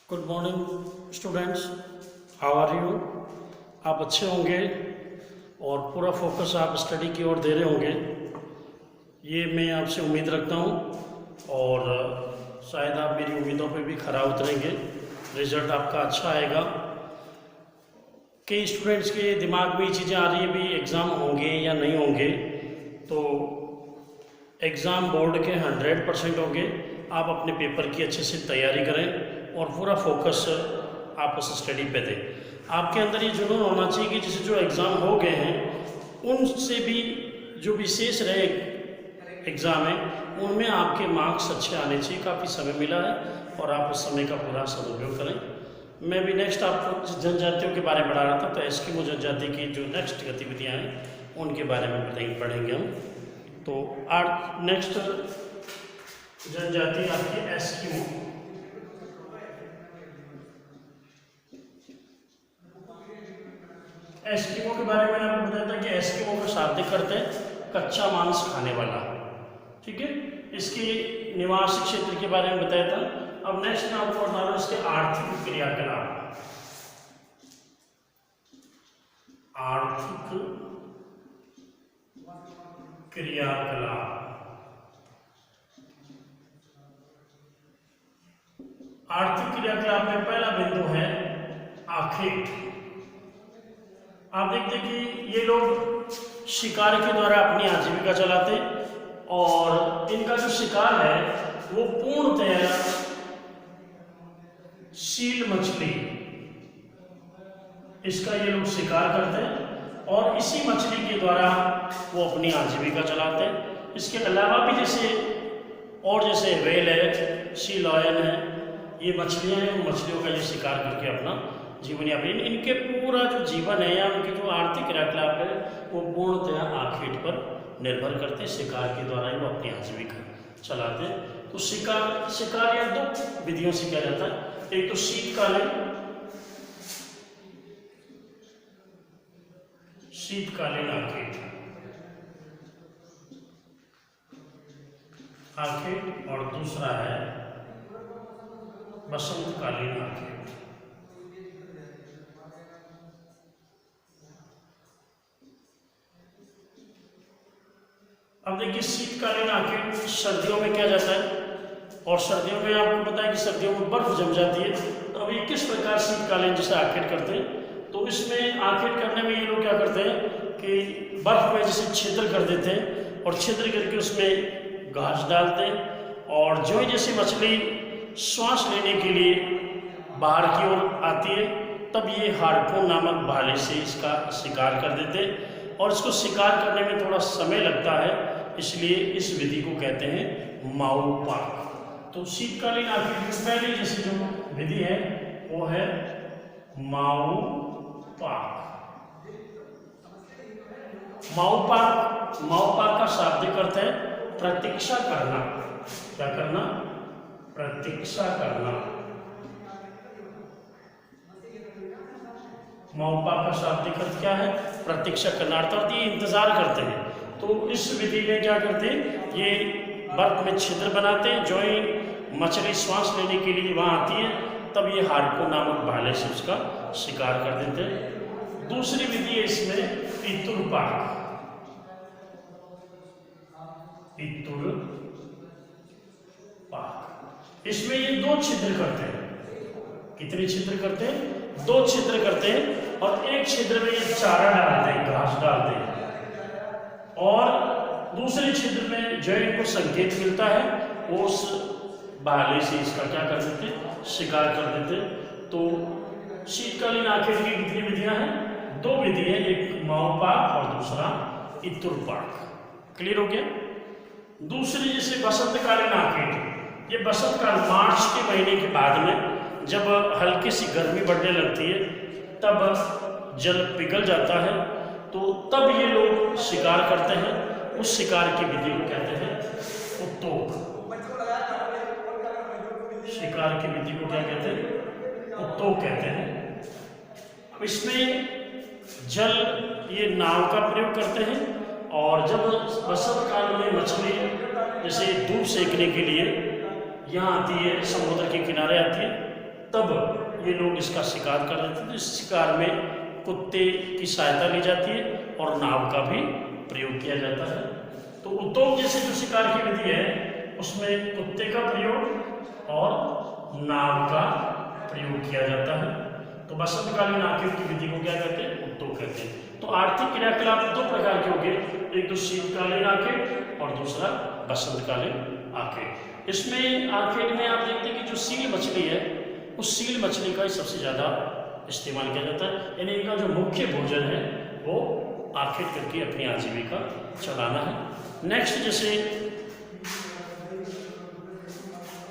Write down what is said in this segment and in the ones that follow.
Good morning students, how are you. आप अच्छे होंगे और पूरा फोकस आप स्टडी की ओर दे रहे होंगे, ये मैं आपसे उम्मीद रखता हूँ। और शायद आप मेरी उम्मीदों पे भी खरा उतरेंगे, रिजल्ट आपका अच्छा आएगा। कई स्टूडेंट्स के दिमाग में ये चीज़ें आ रही है भी एग्ज़ाम होंगे या नहीं होंगे। तो एग्ज़ाम बोर्ड के 100% होंगे। आप अपने पेपर की अच्छे से तैयारी करें और पूरा फोकस आप उस स्टडी पे दें। आपके अंदर ये जुनून होना चाहिए कि जैसे जो एग्ज़ाम हो गए हैं उनसे भी जो विशेष रहे एग्ज़ाम है उनमें आपके मार्क्स अच्छे आने चाहिए। काफ़ी समय मिला है और आप उस समय का पूरा सदुपयोग करें। मैं भी नेक्स्ट आपको जनजातियों के बारे में पढ़ा रहा था, तो एस्किमो जनजाति की जो नेक्स्ट गतिविधियाँ हैं उनके बारे में पढ़ेंगे हम। तो आज नेक्स्ट जनजाति आपकी एस्किमो। एस्किमो के बारे में आपको बताया था कि एस्किमो का शाब्दिक अर्थ है कच्चा मांस खाने वाला। ठीक है, इसके निवासी क्षेत्र के बारे में बताया था। अब नेक्स्ट मैं आपको बता रहा हूँ इसके आर्थिक क्रियाकलाप। आर्थिक क्रियाकलाप। आर्थिक क्रियाकलाप में पहला बिंदु है आखेट। आप देखते कि ये लोग शिकार के द्वारा अपनी आजीविका चलाते और इनका जो शिकार है वो पूर्णतया सील मछली, इसका ये लोग शिकार करते हैं और इसी मछली के द्वारा वो अपनी आजीविका चलाते हैं। इसके अलावा भी जैसे व्हेल है, सी लॉयन है, ये मछलियां हैं, मछलियों का ये शिकार करके अपना जीवन यापन, इनके पूरा जो जीवन है या उनके जो आर्थिक क्रियाकलाप है वो पूर्णतया आखेट पर निर्भर करते हैं। शिकार के द्वारा ही वो अपनी आजीविका चलाते हैं। तो शिकार या दो विधियों से किया जाता है। एक तो शीतकालीन आखेट और दूसरा है बसंतकालीन आखेट। अब देखिए शीतकालीन आखेट सर्दियों में किया जाता है और सर्दियों में आपको पता है कि सर्दियों में बर्फ जम जाती है। तो अब ये किस प्रकार शीतकालीन जैसे आखेट करते हैं, तो इसमें आखेट करने में ये लोग क्या करते हैं कि बर्फ में जैसे छिद्र कर देते हैं और छिद्र करके उसमें घास डालते हैं और जो ही जैसे मछली श्वास लेने के लिए बाहर की ओर आती है तब ये हार्पून नामक भाले से इसका शिकार कर देते हैं और इसको शिकार करने में थोड़ा समय लगता है, इसलिए इस विधि को कहते हैं माऊ पाक। तो शीतकालीन आखेट की पहली जैसे जो विधि है वो है माऊ पाक। माऊ पाक का शाब्दिक अर्थ है प्रतीक्षा करना। क्या करना? प्रतीक्षा करना। माऊ पाक का शाब्दिक अर्थ क्या है? प्रतीक्षा करना, अर्थात ये इंतजार करते हैं। तो इस विधि में क्या करते हैं, ये बर्फ में छिद्र बनाते हैं, जो ही मछली श्वास लेने के लिए वहां आती है तब ये हार्पून नामक भाले से उसका शिकार कर देते हैं। दूसरी विधि है इसमें पितुर पाक। पितुर पाक, इसमें ये दो छिद्र करते हैं। कितने छिद्र करते हैं? दो छिद्र करते हैं और एक छिद्र में ये चारा डालते हैं, घास डालते हैं और दूसरे छिद्र में जो इनको संकेत मिलता है वो उस भाले से इसका क्या कर देते हैं, शिकार कर देते हैं। तो शीतकालीन आखेट की कितनी विधियां हैं? दो विधि है, एक माऊ पाक और दूसरा पितुर पाक। क्लियर हो गया? दूसरी जैसे बसंतकालीन आखेट, ये बसंत काल मार्च के महीने के बाद में जब हल्की सी गर्मी बढ़ने लगती है तब जल पिघल जाता है, तो तब ये लोग शिकार करते हैं। उस शिकार की विधि को कहते हैं उत्तोक। शिकार की विधि को क्या कहते हैं? उत्तोक कहते हैं। अब इसमें जल ये नाव का प्रयोग करते हैं और जब बसंत काल में मछली जैसे धूप सेकने के लिए यहाँ आती है, समुद्र के किनारे आती है, तब ये लोग इसका शिकार कर रहे थे। तो इस शिकार में कुत्ते की सहायता ली जाती है और नाव का भी प्रयोग किया जाता है। तो उत्तोलन जैसे जो शिकार की विधि है उसमें कुत्ते का प्रयोग और नाव का प्रयोग किया जाता है। तो बसंतकालीन आखेट की विधि को क्या कहते हैं? उत्तोलन कहते हैं। तो आर्थिक क्रियाकलाप दो प्रकार के हो गए, एक तो शीतकालीन आखेट और दूसरा बसंतकालीन आखेट। इसमें आखेट में आप देखते हैं कि जो सील मछली है उस सील मछली का ही सबसे ज़्यादा इस्तेमाल किया जाता है, यानी इनका जो मुख्य भोजन है वो आखेट करके अपनी आजीविका चलाना है। नेक्स्ट जैसे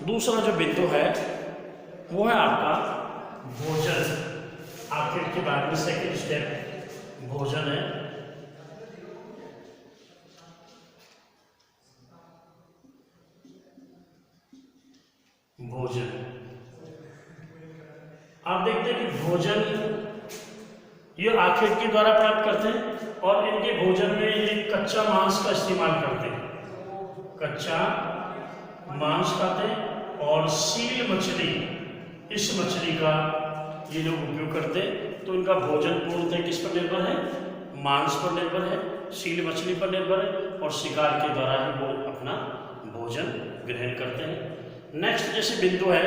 दूसरा जो बिंदु है वो है आपका भोजन। आखेट के बाद में सेकंड स्टेप भोजन है। भोजन आप देखते हैं कि भोजन ये आखेट के द्वारा प्राप्त करते हैं और इनके भोजन में ये कच्चा मांस का इस्तेमाल करते हैं, कच्चा मांस खाते हैं और सील मछली, इस मछली का ये लोग उपयोग करते हैं। तो इनका भोजन पूर्णतः किस पर निर्भर है? मांस पर निर्भर है, सील मछली पर निर्भर है और शिकार के द्वारा ही वो अपना भोजन ग्रहण करते हैं। नेक्स्ट जैसे बिंदु है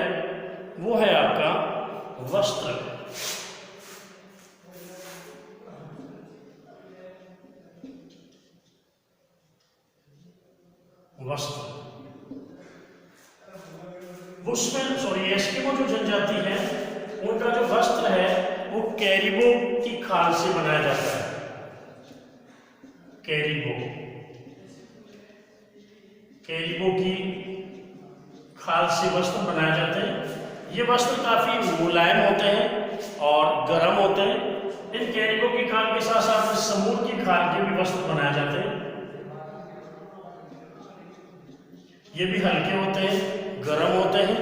वो है आपका वस्त्र। वस्त्र उसमें एस्किमो जो जनजाति है उनका जो वस्त्र है वो कैरिबो की खाल से बनाया जाता है। कैरिबो की खाल से वस्त्र बनाए जाते हैं। ये वस्त्र काफी मुलायम होते हैं और गर्म होते हैं। इन कैरिबो की खाल के साथ साथ समूर की खाल के भी वस्त्र बनाए जाते हैं। ये भी हल्के होते हैं, गर्म होते हैं।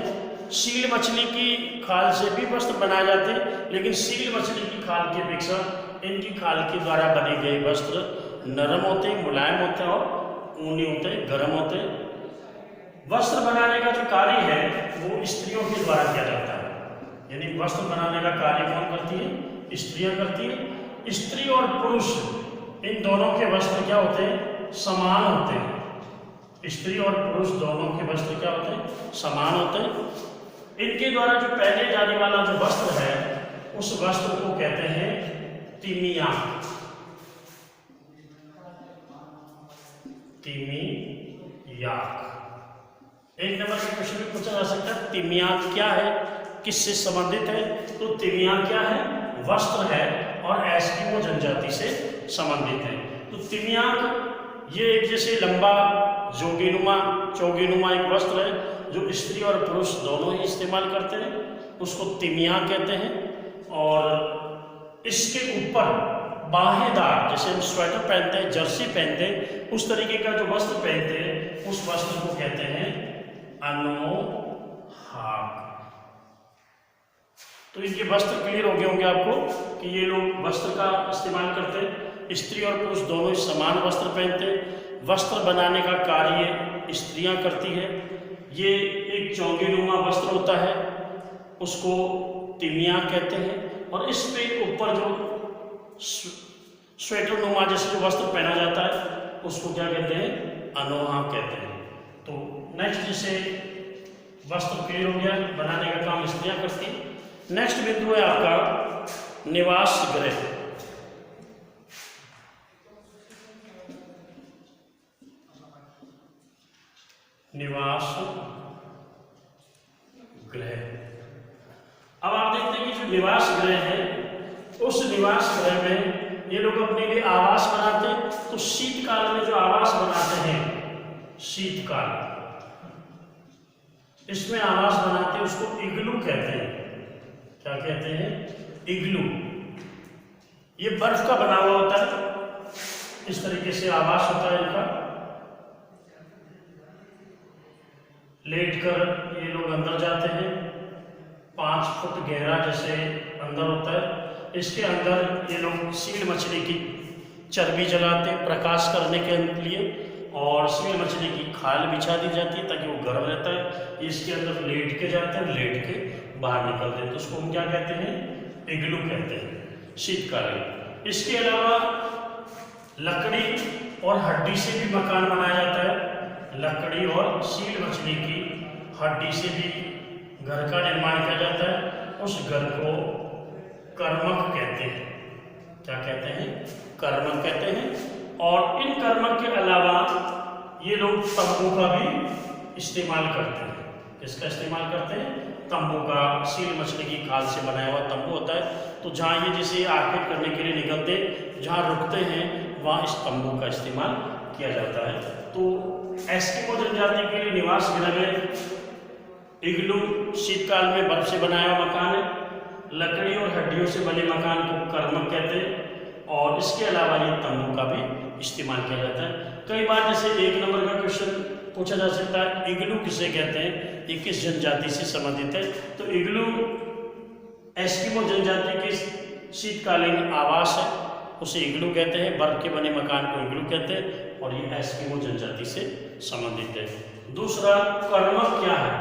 सील मछली की खाल से भी वस्त्र बनाए जाते हैं, लेकिन सील मछली की खाल की अपेक्षा इनकी खाल के द्वारा बने गए वस्त्र नरम होते हैं, मुलायम होते हैं और ऊनी होते हैं, गर्म होते हैं। वस्त्र बनाने का जो कार्य है वो स्त्रियों के द्वारा किया जाता है, यानी वस्त्र बनाने का कार्य कौन करती है? स्त्रियां करती है। स्त्री और पुरुष इन दोनों के वस्त्र क्या होते हैं? समान होते हैं। स्त्री और पुरुष दोनों के वस्त्र क्या होते हैं? समान होते हैं। इनके द्वारा जो पहने जाने वाला जो वस्त्र है उस वस्त्र को कहते हैं तिमियाक। तिमियाक एक नंबर का क्वेश्चन भी पूछा जा सकता है, तिमियाक क्या है, किससे संबंधित है? तो तिमियाक क्या है? वस्त्र है और एस्किमो जनजाति से संबंधित है। तो तिमियाक ये एक जैसे लंबा चौगीनुमा एक वस्त्र है जो स्त्री और पुरुष दोनों ही इस्तेमाल करते हैं, उसको तिमियाक कहते हैं। और इसके ऊपर बाहेदार, जैसे हम स्वेटर पहनते हैं, जर्सी पहनते हैं, उस तरीके का जो वस्त्र पहनते हैं उस वस्त्र को कहते हैं अनोहाक। तो इनके वस्त्र क्लियर हो गए होंगे आपको कि ये लोग वस्त्र का इस्तेमाल करते हैं। स्त्री और पुरुष दोनों ही समान वस्त्र पहनते हैं। वस्त्र बनाने का कार्य स्त्रियां करती है। ये एक चौंगीनुमा वस्त्र होता है, उसको तिमियाक कहते हैं। और इसमें ऊपर जो स्वेटर नुमा जैसे जो वस्त्र पहना जाता है उसको क्या कहते हैं? अनोहाक कहते हैं। तो नेक्स्ट जैसे वस्त्र क्लियर हो गया, बनाने का काम स्त्रियां करती हैं। नेक्स्ट बिंदु है आपका निवास गृह। निवास गृह। अब आप देखते हैं कि जो निवास गृह है उस निवास गृह में ये लोग अपने लिए आवास बनाते हैं। तो शीतकाल में जो आवास बनाते हैं, शीतकाल, इसमें आवास बनाते हैं, उसको इग्लू कहते हैं। क्या कहते हैं? इग्लू। ये बर्फ का बना हुआ होता है, इस तरीके से आवास होता है इनका। लेट कर ये लोग अंदर जाते हैं, 5 फुट गहरा जैसे अंदर होता है। इसके अंदर ये लोग सील मछली की चर्बी जलाते हैं प्रकाश करने के लिए, और सील मछली की खाल बिछा दी जाती है ताकि वो गर्म रहता है, इसके अंदर लेट के जाते हैं, लेट के बाहर निकलते हैं, तो उसको हम क्या कहते हैं, इग्लू कहते हैं शीतकालीन। इसके अलावा लकड़ी और हड्डी से भी मकान बनाया जाता है, लकड़ी और सील मछली की हड्डी से भी घर का निर्माण किया जाता है, उस घर को कर्मक कहते हैं। क्या कहते हैं, कर्मक कहते हैं। और इन कर्मक के अलावा ये लोग तंबू का भी इस्तेमाल करते हैं। किसका इस्तेमाल करते हैं, तंबू का। सील मछली की खाल से बनाया हुआ तंबू होता है, तो जहाँ ये जैसे आखेट करने के लिए निकलते, जहाँ रुकते हैं वहाँ इस तंबू का इस्तेमाल किया जाता है। तो एस्किमो जनजाति के लिए निवास गृह में इग्लू शीतकाल में बर्फ से बनाया हुआ मकान है, लकड़ी और हड्डियों से बने मकान को कर्मक कहते हैं, और इसके अलावा ये तंबू का भी इस्तेमाल किया जाता है। कई बार जैसे 1 नंबर का क्वेश्चन पूछा जा सकता है, इग्लू किसे कहते हैं, ये किस जनजाति से संबंधित है, तो इग्लू एस्किमो जनजाति के शीतकालीन आवास है, उसे इग्लू कहते हैं। बर्फ के बने मकान को इग्लू कहते हैं, और ये एस्किमो जनजाति से संबंधित है। दूसरा, कर्मक क्या है,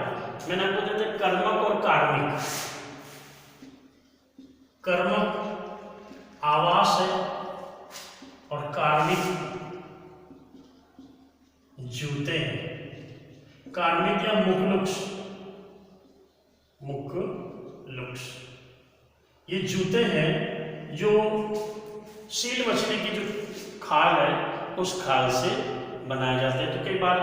मैंने आपको बताया था कर्मक और कार्मिक। कर्मक आवास है और कार्मिक जूते हैं। कार्मिक या मुखलुक्स, मुखलुक्स ये जूते हैं जो सील मछली की जो खाल है उस खाल से बनाए जाते हैं। तो कई बार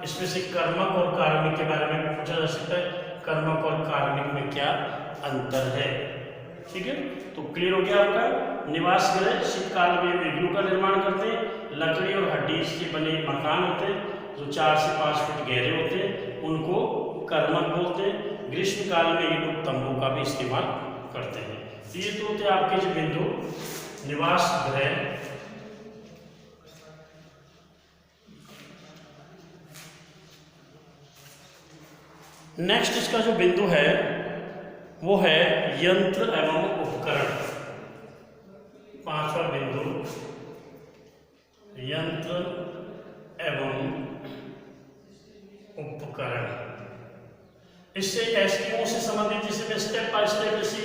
इसमें से कर्मक और कार्मिक के बारे में पूछा जा सकता है, कर्मक और कार्मिक में क्या अंतर है। ठीक है, तो क्लियर हो गया आपका। निवास गृह शीतकाल में इग्लू का निर्माण करते हैं, लकड़ी और हड्डी से बने मकान होते हैं जो 4 से 5 फुट गहरे होते हैं, उनको कर्मक बोलते हैं। ग्रीष्म काल में ये लोग तंबू का भी इस्तेमाल करते हैं। तो ये तो होते आपके जो बिंदु निवास गृह। नेक्स्ट इसका जो बिंदु है वो है यंत्र एवं उपकरण। 5वां बिंदु यंत्र एवं उपकरण। इससे एस्किमो से संबंधित, जैसे मैं स्टेप बाय स्टेप जैसे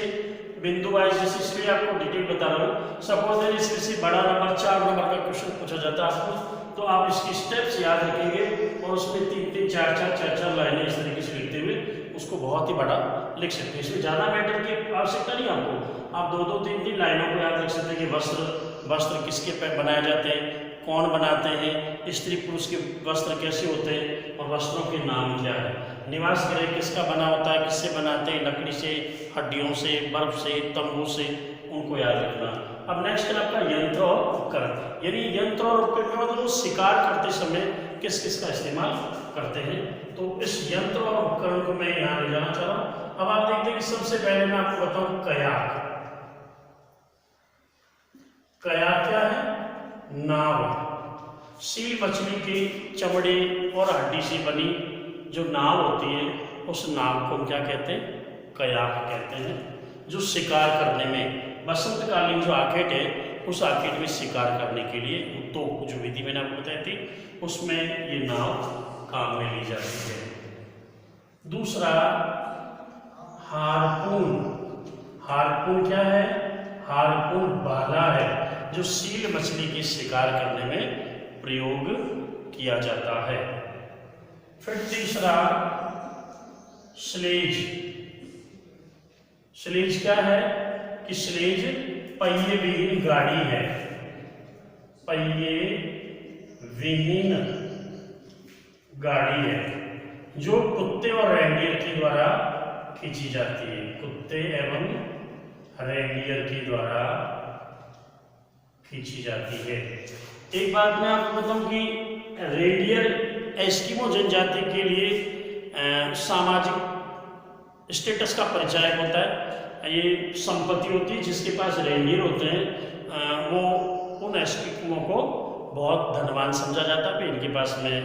बिंदु वाइज जैसे इसलिए आपको डिटेल बता रहा हूँ। सपोज इसमें से बड़ा नंबर 4 नंबर का क्वेश्चन पूछा जाता है आपको, तो आप इसकी स्टेप्स याद रखेंगे और उसमें 3-3, 4-4 लाइनें इस तरीके से लिखते हुए उसको बहुत ही बड़ा लिख सकते हैं। इसमें ज़्यादा मैटर की आवश्यकता नहीं आपको, आप 2-2, 3-3 लाइनों को याद रख सकते हैं कि वस्त्र किसके पे बनाए जाते हैं, कौन बनाते हैं, स्त्री पुरुष के वस्त्र कैसे होते हैं और वस्त्रों के नाम क्या है। निवास गृह किसका बना होता है, किससे बनाते हैं, लकड़ी से, हड्डियों से, बर्फ से, तंबू से, उनको याद रखना। अब नेक्स्ट है आपका यंत्र और उपकरण। यानी यंत्र और उपकरण का मतलब शिकार करते समय किस किस का इस्तेमाल करते हैं, तो इस यंत्र और उपकरण को मैं यहाँ ले जाना चाह रहा हूँ। अब आप देखते हैं कि सबसे पहले मैं आपको बताऊं कयाक। कयाक क्या है, नाव। सील मछली की चमड़े और हड्डी से बनी जो नाव होती है उस नाव को हम क्या कहते हैं, कयाक कहते हैं। जो शिकार करने में बसंतकालीन जो आखेट है उस आखेट में शिकार करने के लिए तो जो विधि मैंने आपको बताई थी उसमें ये नाव काम में ली जाती है। दूसरा हारपून। हारपून क्या है, हारपून भाला है जो सील मछली के शिकार करने में प्रयोग किया जाता है। फिर तीसरा स्लेज। स्लेज क्या है कि स्लेज पहिए विहीन गाड़ी है, पहिए विहीन गाड़ी है जो कुत्ते और रेंडियर के द्वारा खींची जाती है। कुत्ते एवं रेंडियर के द्वारा खींची जाती है। एक बात मैं आपको बताऊं कि रेंडियर एस्किमो जनजाति के लिए सामाजिक स्टेटस का परिचायक होता है। ये संपत्ति होती है, जिसके पास रेंडियर होते हैं वो उन एस्किमो को बहुत धनवान समझा जाता है, इनके पास में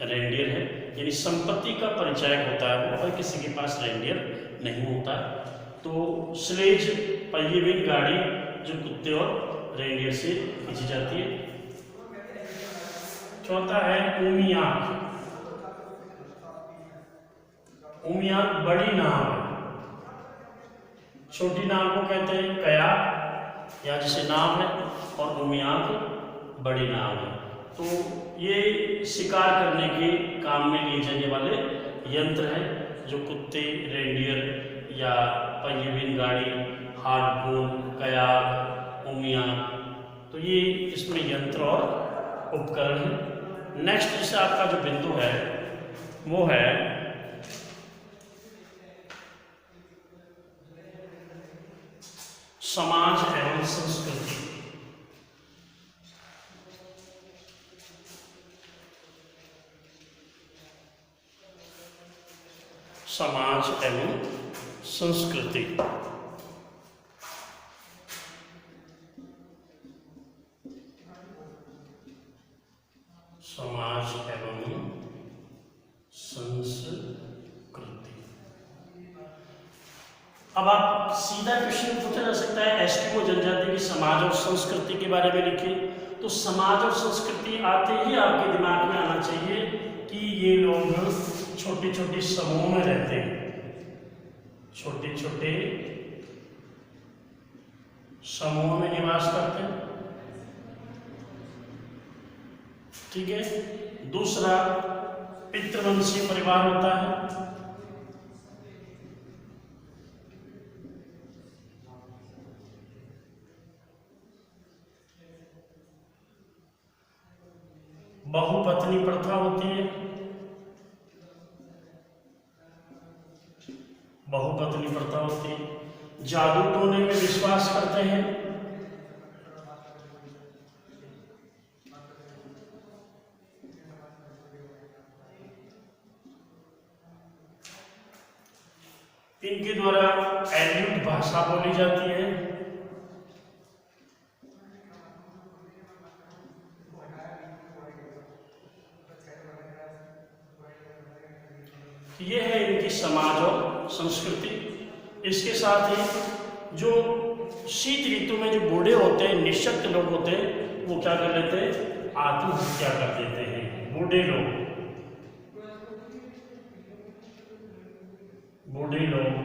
रेंडियर है। यानी संपत्ति का परिचायक होता है वो, और किसी के पास रेंडियर नहीं होता। तो स्लेज पहिए विहीन गाड़ी जो कुत्ते और रेंडियर से खींची जाती है। चौथा है उमियाक। उमियाक बड़ी नाव है, छोटी नाव को कहते हैं कयाक या जैसे नाव है, और उमियाक बड़ी नाव है। तो ये शिकार करने के काम में लिए जाने वाले यंत्र हैं, जो कुत्ते, रेंडियर या पहिएविहीन गाड़ी, हार्पून, कयाक, उमियाक, तो ये इसमें यंत्र और उपकरण है। नेक्स्ट जैसे आपका जो बिंदु है वो है समाज एवं संस्कृति। समाज एवं संस्कृति। समाज एवं संस्कृति। अब आप सीधा क्वेश्चन पूछा जा सकता है एस्किमो जनजाति की समाज और संस्कृति के बारे में लिखिए। तो समाज और संस्कृति आते ही आपके दिमाग में आना चाहिए कि ये लोग छोटे छोटे समूह में रहते हैं, छोटे छोटे समूह में निवास करते हैं। ठीक है। दूसरा, पितृवंशी परिवार होता है। बहुपत्नी प्रथा होती है। बहुपत्नी प्रथा होती है। जादू टोने में विश्वास करते हैं। इनके द्वारा एल्यूट भाषा बोली जाती है। ये है इनकी समाज और संस्कृति। इसके साथ ही जो शीत ऋतु में जो बूढ़े होते हैं, निःशक्त लोग होते हैं, वो क्या कर लेते हैं, आत्महत्या कर देते हैं। बूढ़े लोग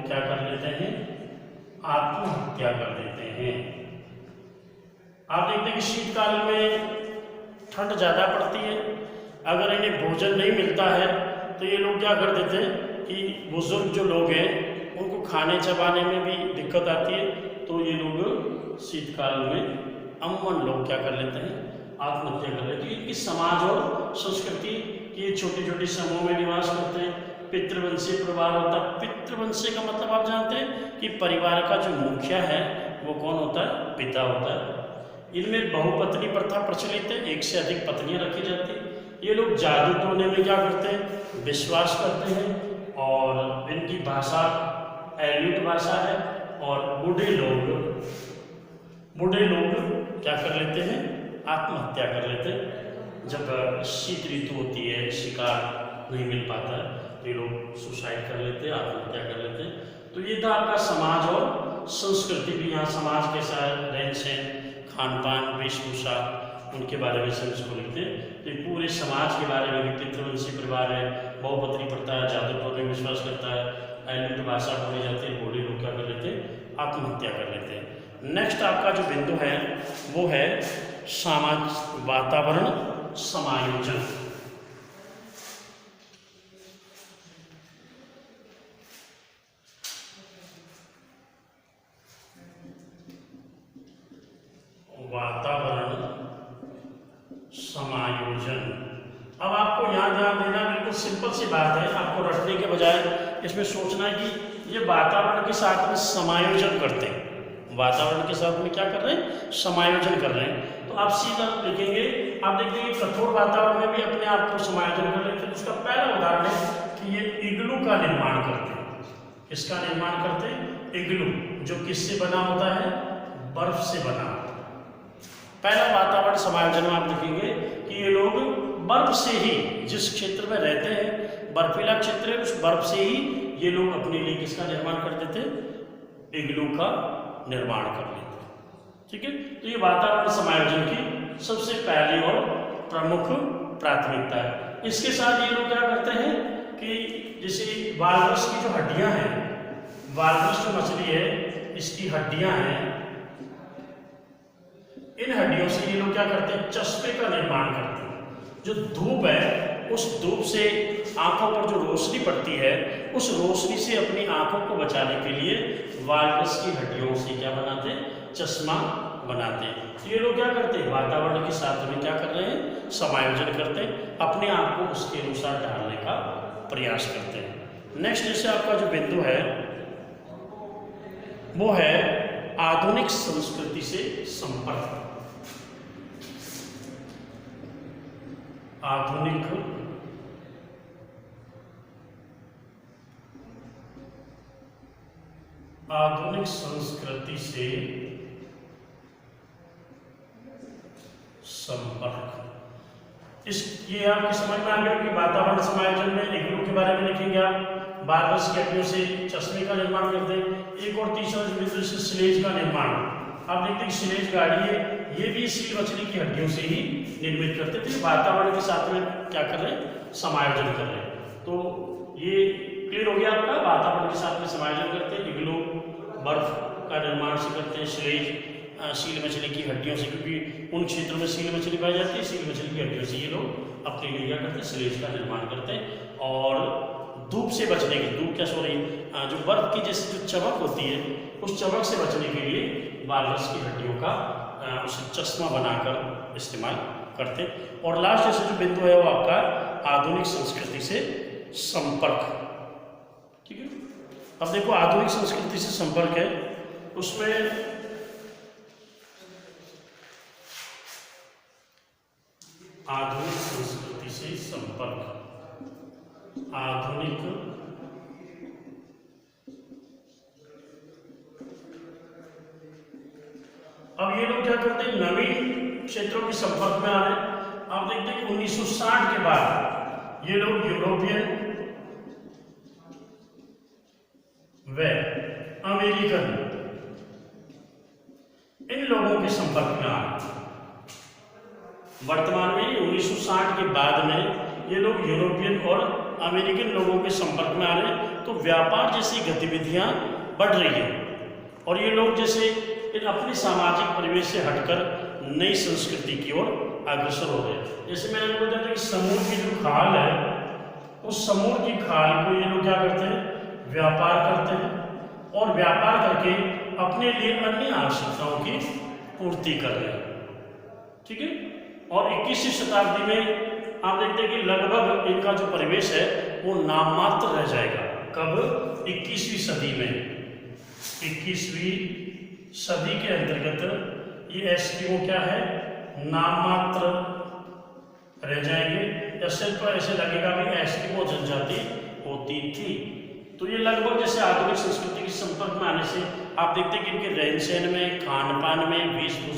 क्या कर लेते हैं, आत्महत्या कर देते हैं। आप देखते हैं कि शीतकाल में ठंड ज्यादा पड़ती है, अगर इन्हें भोजन नहीं मिलता है तो ये लोग क्या कर देते हैं कि बुजुर्ग जो लोग हैं उनको खाने चबाने में भी दिक्कत आती है, तो ये लोग शीतकाल में अमूमन लोग क्या कर लेते हैं, आत्महत्या कर लेते हैं। इनकी समाज और संस्कृति ये छोटे छोटे समूह में निवास करते हैं। पितृवंशी परिवार होता है। पितृवंशी का मतलब आप जानते हैं कि परिवार का जो मुखिया है वो कौन होता है, पिता होता है। इनमें बहुपत्नी प्रथा प्रचलित है, एक से अधिक पत्नियां रखी जाती है। ये लोग जादू टोने में क्या करते हैं, विश्वास करते हैं, और इनकी भाषा एल्यूट भाषा है। और बूढ़े लोग क्या कर लेते हैं, आत्महत्या कर लेते हैं। जब शीत ऋतु होती है, शिकार नहीं मिल पाता है, तो ये लोग सुसाइड कर लेते हैं, आत्महत्या कर लेते हैं। तो ये था आपका समाज और संस्कृति भी। यहाँ समाज के साथ रहन सहन, खान पान, वेशभूषा, उनके बारे में सब इसको लिखते हैं। तो ये पूरे समाज के बारे में भी पितृवंशी परिवार है, बहुपत्नी प्रथा है, जादू टोने में विश्वास करता है, एल्यूट भाषा बोली जाती है, बूढ़े लोग क्या कर लेते हैं, आत्महत्या कर लेते हैं। नेक्स्ट आपका जो बिंदु है वो है सामाजिक वातावरण समायोजन। वातावरण समायोजन। अब आपको यहाँ ध्यान देना, बिल्कुल सिंपल सी बात है, आपको रटने के बजाय इसमें सोचना है कि ये वातावरण के साथ में समायोजन करते हैं। वातावरण के साथ में क्या कर रहे हैं, समायोजन कर रहे हैं। तो आप सीधा लिखेंगे, आप देखेंगे कठोर वातावरण में भी अपने आप को समायोजन कर लेते हैं। उसका पहला उदाहरण है कि ये इग्लू का निर्माण करते हैं। किसका निर्माण करते हैं, इग्लू, जो किससे बना होता है, बर्फ से बना होता है। पहला वातावरण समायोजन में आप देखेंगे कि ये लोग बर्फ से ही, जिस क्षेत्र में रहते हैं बर्फीला क्षेत्र है, उस बर्फ से ही ये लोग अपने लिए किसका निर्माण कर देते हैं, इग्लू का निर्माण कर लेते हैं। ठीक है। तो ये वातावरण समायोजन की सबसे पहली और प्रमुख प्राथमिकता है। इसके साथ ये लोग क्या करते हैं कि जैसे वालरस की जो हड्डियां हैं, वालरस जो मछली है इसकी हड्डियां हैं, इन हड्डियों से ये लोग क्या करते हैं, चश्मे का निर्माण करते हैं। जो धूप है उस धूप से आंखों पर जो रोशनी पड़ती है, उस रोशनी से अपनी आंखों को बचाने के लिए वालरस की हड्डियों से क्या बनाते हैं, चश्मा बनाते हैं। तो ये लोग क्या करते हैं, वातावरण के साथ में क्या कर रहे हैं, समायोजन करते हैं, अपने आप को उसके अनुसार ढालने का प्रयास करते हैं। नेक्स्ट जैसे आपका जो बिंदु है वो है आधुनिक संस्कृति से संपर्क। आधुनिक संस्कृति से संपर्क। ये आपकी समझ में आ गया कि वातावरण समायोजन में इग्लू के बारे में लिखेंगे आप, वालरस की हड्डियों से चश्मे का निर्माण करते हैं। एक और तीसरा बिंदु से स्लेज का निर्माण। आप देखते हैं स्लेज गाड़ी है, ये भी सील मछली की हड्डियों से ही निर्मित करते थे। वातावरण के साथ में क्या कर रहे हैं, समायोजन कर रहे हैं। तो ये क्लियर हो गया आपका, वातावरण के साथ में समायोजन करते हैं। इग्लू बर्फ का निर्माण से करते हैं, स्लेज सील मछली की हड्डियों से, क्योंकि उन क्षेत्रों में सील मछली पाई जाती है, सील मछली की हड्डियों से ये लोग अपने लिए क्या करते हैं, स्लेज का निर्माण करते हैं। और धूप से बचने की, धूप क्या सॉरी जो बर्फ की जैसे जो चमक होती है, उस चमक से बचने के लिए वालरस की हड्डियों का उसे चश्मा बनाकर इस्तेमाल करते हैं। और लास्ट जैसे जो बिंदु है वो आपका आधुनिक संस्कृति से संपर्क। ठीक है, अब देखो आधुनिक संस्कृति से संपर्क है, उसमें आधुनिक संस्कृति से संपर्क, आधुनिक अब ये लोग क्या करते हैं, नवीन क्षेत्रों के संपर्क में आ रहे हैं। आप देखते हैं कि 1960 के बाद ये लोग यूरोपियन व अमेरिकन इन लोगों के संपर्क में आ रहे हैं। वर्तमान में 1960 के बाद में ये लोग यूरोपियन और अमेरिकन लोगों के संपर्क में आ रहे हैं। तो व्यापार जैसी गतिविधियां बढ़ रही है और ये लोग जैसे इन अपने सामाजिक परिवेश से हटकर नई संस्कृति की ओर अग्रसर हो रहे हैं। जैसे मैंने बोला था कि समूह की जो खाल है, उस समूह की खाल को ये लोग क्या करते हैं, व्यापार करते हैं और व्यापार करके अपने लिए अन्य आवश्यकताओं की पूर्ति कर रहे हैं। ठीक है, और 21वीं शताब्दी में आप देखते हैं कि लगभग इनका जो परिवेश है वो नाममात्र रह जाएगा। कब? 21वीं सदी में। 21वीं सदी के अंतर्गत ये एस्किमो क्या है, नाममात्र रह जाएंगे या सिर्फ ऐसे लगेगा भी एस्किमो जनजाति होती थी। तो ये लगभग जैसे आधुनिक संस्कृति के संपर्क में आने से आप देखते हैं कि इनके रहन सहन में, खान पान में, वेशभूषा